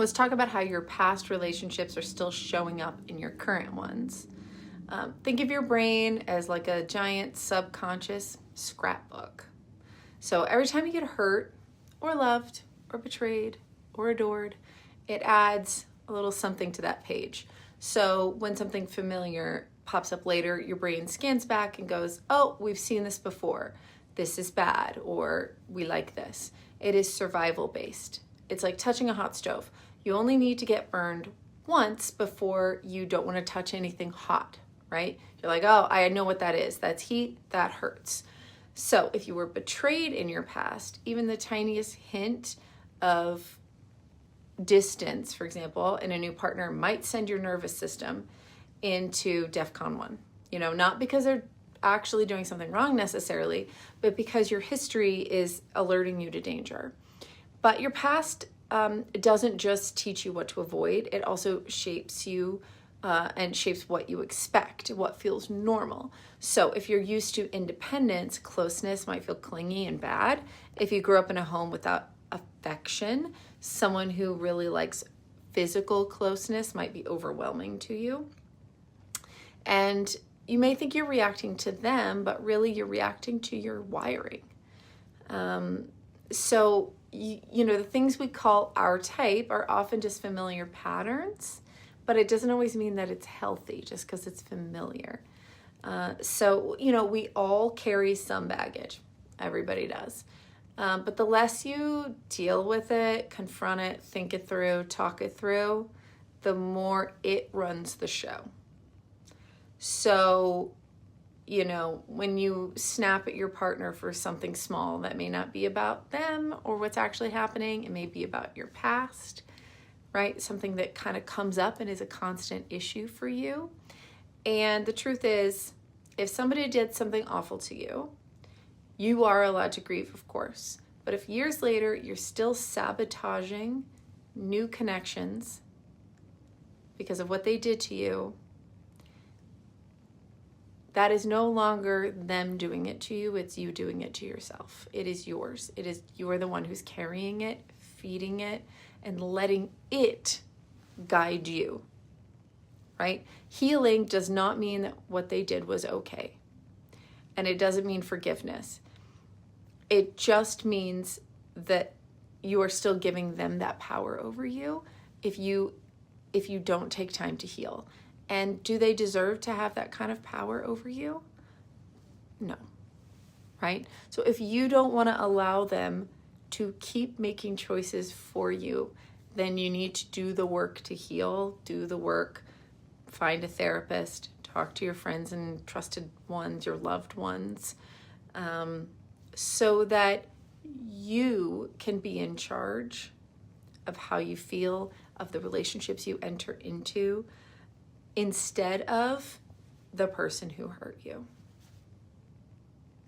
Let's talk about how your past relationships are still showing up in your current ones. Think of your brain as like a giant subconscious scrapbook. So every time you get hurt or loved or betrayed or adored, it adds a little something to that page. So when something familiar pops up later, your brain scans back and goes, oh, we've seen this before. This is bad, or we like this. It is survival based. It's like touching a hot stove. You only need to get burned once before you don't want to touch anything hot, right? You're like, oh, I know what that is. That's heat, that hurts. So if you were betrayed in your past, even the tiniest hint of distance, for example, in a new partner might send your nervous system into DEFCON 1. Not because they're actually doing something wrong necessarily, but because your history is alerting you to danger. But your past doesn't just teach you what to avoid, it also shapes you and shapes what you expect, what feels normal. So if you're used to independence, closeness might feel clingy and bad. If you grew up in a home without affection, someone who really likes physical closeness might be overwhelming to you. And you may think you're reacting to them, but really you're reacting to your wiring. So the things we call our type are often just familiar patterns, but it doesn't always mean that it's healthy just because it's familiar. So we all carry some baggage. Everybody does. But the less you deal with it, confront it, think it through, talk it through, the more it runs the show. So, when you snap at your partner for something small that may not be about them or what's actually happening, it may be about your past, right? Something that kind of comes up and is a constant issue for you. And the truth is, if somebody did something awful to you, you are allowed to grieve, of course. But if years later you're still sabotaging new connections because of what they did to you, that is no longer them doing it to you, it's you doing it to yourself. It is yours. You are the one who's carrying it, feeding it, and letting it guide you, right? Healing does not mean that what they did was okay. And it doesn't mean forgiveness. It just means that you are still giving them that power over you if you don't take time to heal. And do they deserve to have that kind of power over you? No, right? So if you don't want to allow them to keep making choices for you, then you need to do the work to heal, do the work, find a therapist, talk to your friends and trusted ones, your loved ones, so that you can be in charge of how you feel, of the relationships you enter into, instead of the person who hurt you.